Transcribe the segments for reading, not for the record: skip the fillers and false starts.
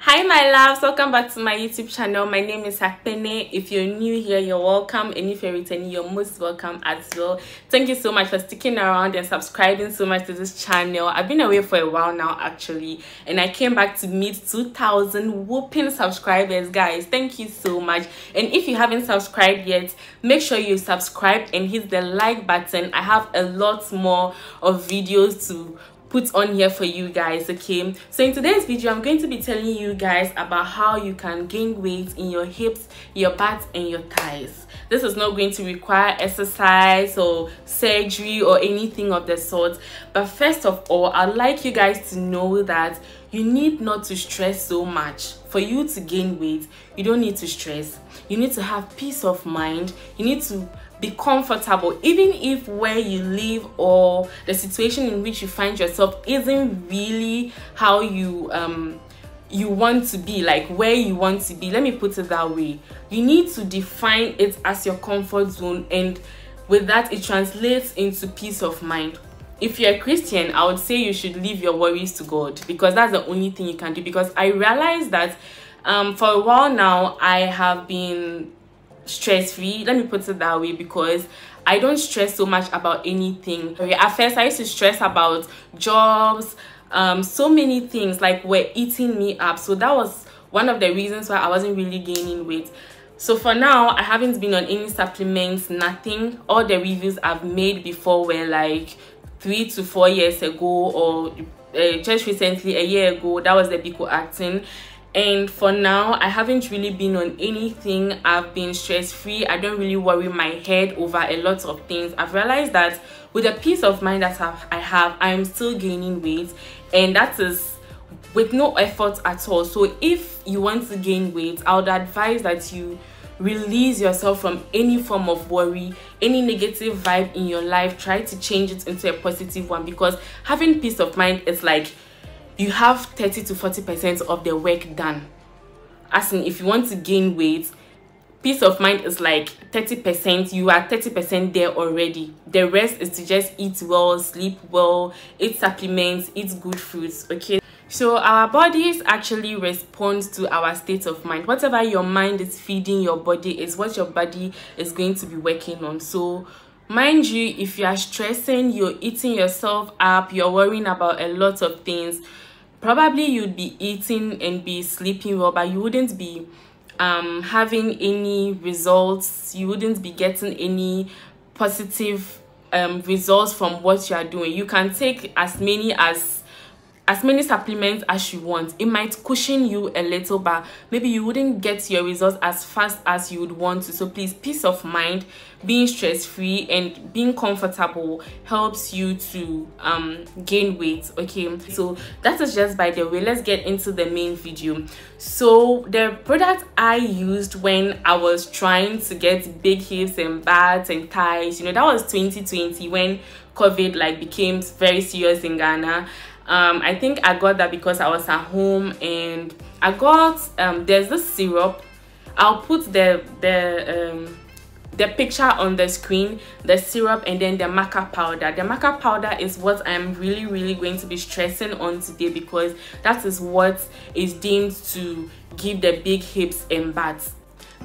Hi my loves, welcome back to my YouTube channel. My name is Akpene. If you're new here, you're welcome, and if you're returning, you're most welcome as well. Thank you so much for sticking around and subscribing so much to this channel. I've been away for a while now actually, and I came back to meet 2,000 whooping subscribers, guys. Thank you so much. And if you haven't subscribed yet, make sure you subscribe and hit the like button. I have a lot more of videos to put on here for you guys. Okay, so in today's video I'm going to be telling you guys about how you can gain weight in your hips, your butt and your thighs. This is not going to require exercise or surgery or anything of the sort, but first of all, I'd like you guys to know that you need not to stress so much. For you to gain weight, you don't need to stress. You need to have peace of mind. You need to be comfortable, even if where you live or the situation in which you find yourself isn't really how you want to be, like where you want to be. Let me put it that way. You need to define it as your comfort zone, and with that it translates into peace of mind. If you're a Christian, I would say you should leave your worries to God, because that's the only thing you can do. Because I realized that for a while now I have been stress-free, let me put it that way, because I don't stress so much about anything. At first I used to stress about jobs, so many things like were eating me up, so that was one of the reasons why I wasn't really gaining weight. So for now I haven't been on any supplements, nothing. All the reviews I've made before were like 3 to 4 years ago, or just recently, a year ago. That was the Biko acting. And for now I haven't really been on anything. I've been stress-free. I don't really worry my head over a lot of things. I've realized that with the peace of mind that I have, I'm still gaining weight, and that is with no effort at all. So if you want to gain weight, I would advise that you release yourself from any form of worry, any negative vibe in your life. Try to change it into a positive one, because having peace of mind is like you have 30 to 40% of the work done. As in, if you want to gain weight, peace of mind is like 30%. You are 30% there already. The rest is to just eat well, sleep well, eat supplements, eat good fruits. Okay, so our bodies actually respond to our state of mind. Whatever your mind is feeding your body is what your body is going to be working on. So mind you, if you are stressing, you're eating yourself up, you're worrying about a lot of things, probably you'd be eating and be sleeping well, but you wouldn't be having any results. You wouldn't be getting any positive results from what you are doing. You can take as many supplements as you want. It might cushion you a little, but maybe you wouldn't get your results as fast as you would want to. So please, peace of mind, being stress-free and being comfortable helps you to gain weight. Okay, so that is just by the way. Let's get into the main video. So the product I used when I was trying to get big hips and butts and thighs, you know, that was 2020 when COVID like became very serious in Ghana. I think I got that because I was at home, and I got there's this syrup. I'll put the picture on the screen, the syrup, and then the maca powder. The maca powder is what I'm really going to be stressing on today, because that is what is deemed to give the big hips and butts.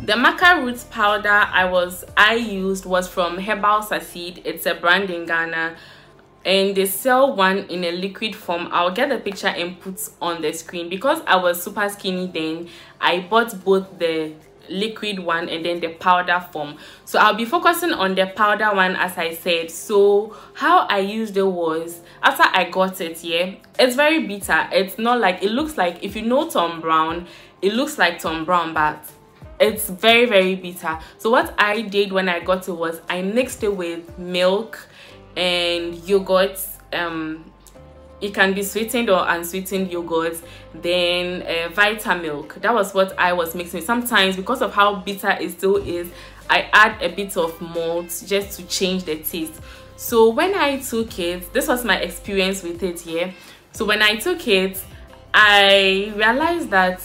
The maca roots powder I used was from Herbal. It's a brand in Ghana, and they sell one in a liquid form. I'll get the picture and put on the screen. Because I was super skinny then, I bought both the liquid one and then the powder form. So I'll be focusing on the powder one, as I said. So how I used it was, after I got it, yeah, it's very bitter. It's not like, it looks like, if you know Tom Brown, it looks like Tom Brown, but it's very bitter. So what I did when I got it was I mixed it with milk and yogurt. It can be sweetened or unsweetened yogurt, then Vitamilk. That was what I was mixing. Sometimes, because of how bitter it still is, I add a bit of malt just to change the taste. So when I took it, this was my experience with it here. So when I took it, I realized that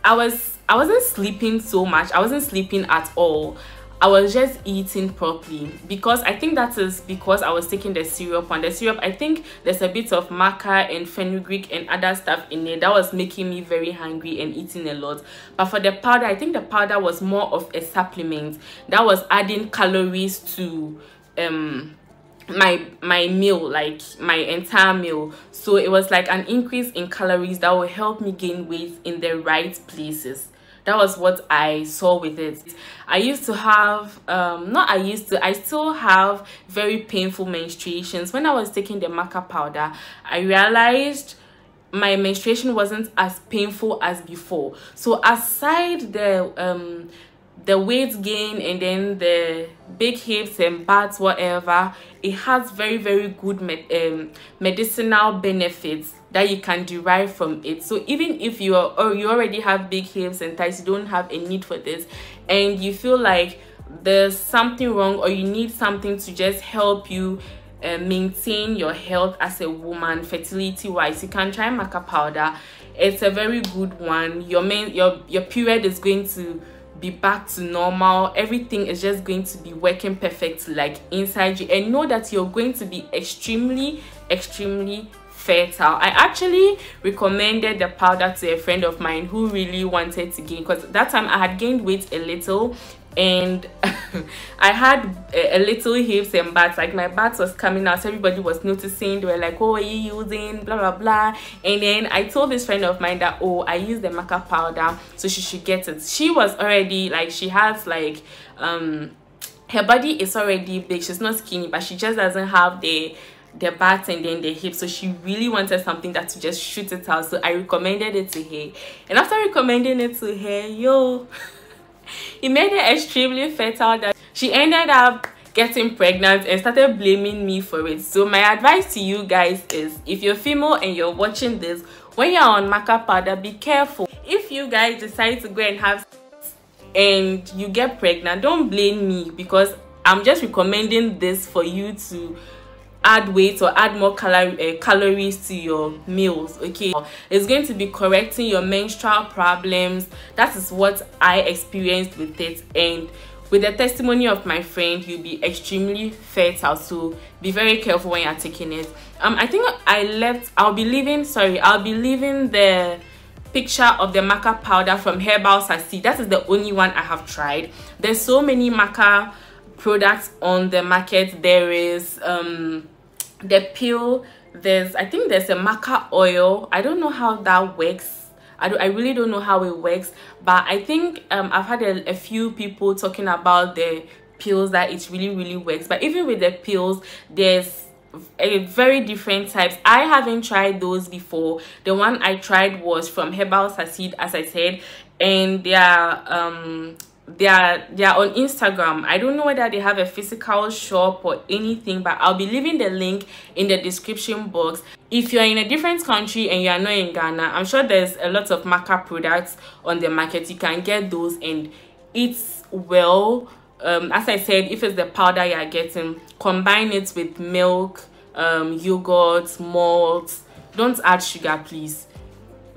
I wasn't sleeping so much. I wasn't sleeping at all. I was just eating properly, because I think that is because I was taking the syrup. And the syrup, I think there's a bit of maca and fenugreek and other stuff in it that was making me very hungry and eating a lot. But for the powder, I think the powder was more of a supplement that was adding calories to my meal, like my entire meal. So it was like an increase in calories that will help me gain weight in the right places. That was what I saw with it. I used to have I still have very painful menstruations. When I was taking the maca powder, I realized my menstruation wasn't as painful as before. So aside the weight gain and then the big hips and butts, whatever, it has very good medicinal benefits that you can derive from it. So even if you already have big hips and thighs, you don't have a need for this, and you feel like there's something wrong, or you need something to just help you maintain your health as a woman, fertility wise, you can try maca powder. It's a very good one. Your period is going to be back to normal. Everything is just going to be working perfectly, like inside you, and know that you're going to be extremely fertile. I actually recommended the powder to a friend of mine who really wanted to gain, because that time I had gained weight a little, and I had a little hips and butts, like my butts was coming out. So everybody was noticing. They were like, oh, are you using blah blah blah? And then I told this friend of mine that, oh, I use the maca powder, so she should get it. She was already like, she has like her body is already big. She's not skinny, but she just doesn't have the butts and then the hips, so she really wanted something that to just shoot it out. So I recommended it to her, and after recommending it to her, it made her extremely fertile that she ended up getting pregnant and started blaming me for it. So my advice to you guys is, if you're female and you're watching this, when you're on maca powder, be careful. If you guys decide to go and have sex and you get pregnant, don't blame me, because I'm just recommending this for you to add weight or add more calories to your meals. Okay, it's going to be correcting your menstrual problems. That is what I experienced with it, and with the testimony of my friend, you'll be extremely fertile. So be very careful when you're taking it. I think I'll be leaving the picture of the maca powder from Herbal. That is the only one I have tried. There's so many maca products on the market. There is the pill, I think there's a maca oil. I don't know how that works. I really don't know how it works, but I think I've had a few people talking about the pills that it really works. But even with the pills, there's a very different types. I haven't tried those before. The one I tried was from Herbal, as I said, and they are on Instagram. I don't know whether they have a physical shop or anything, but I'll be leaving the link in the description box. If you're in a different country and you are not in Ghana, I'm sure there's a lot of maca products on the market. You can get those and it's well. As I said, if it's the powder you are getting, combine it with milk, yogurt, malt. Don't add sugar, please.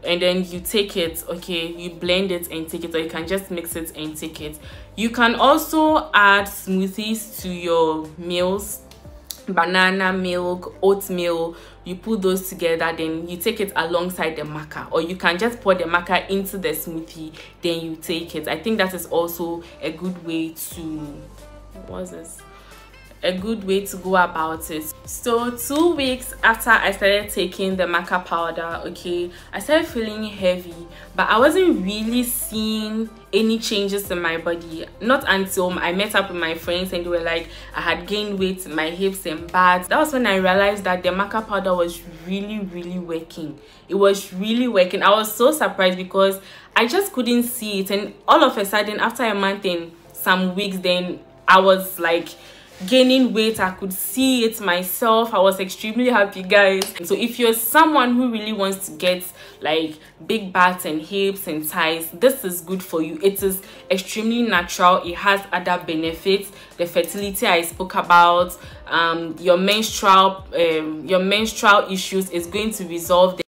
And then you take it, okay, you blend it and take it, or you can just mix it and take it. You can also add smoothies to your meals, banana milk, oatmeal. You put those together, then you take it alongside the maca, or you can just pour the maca into the smoothie, then you take it. I think that is also a good way to go about it. So 2 weeks after I started taking the maca powder, okay, I started feeling heavy, but I wasn't really seeing any changes in my body. Not until I met up with my friends and they were like, I had gained weight in my hips and butts. That was when I realized that the maca powder was really working. It was really working. I was so surprised because I just couldn't see it, and all of a sudden after a month and some weeks, then I was like gaining weight. I could see it myself. I was extremely happy, guys. So if you're someone who really wants to get like big butts and hips and thighs, this is good for you. It is extremely natural. It has other benefits. The fertility I spoke about, your menstrual issues is going to resolve.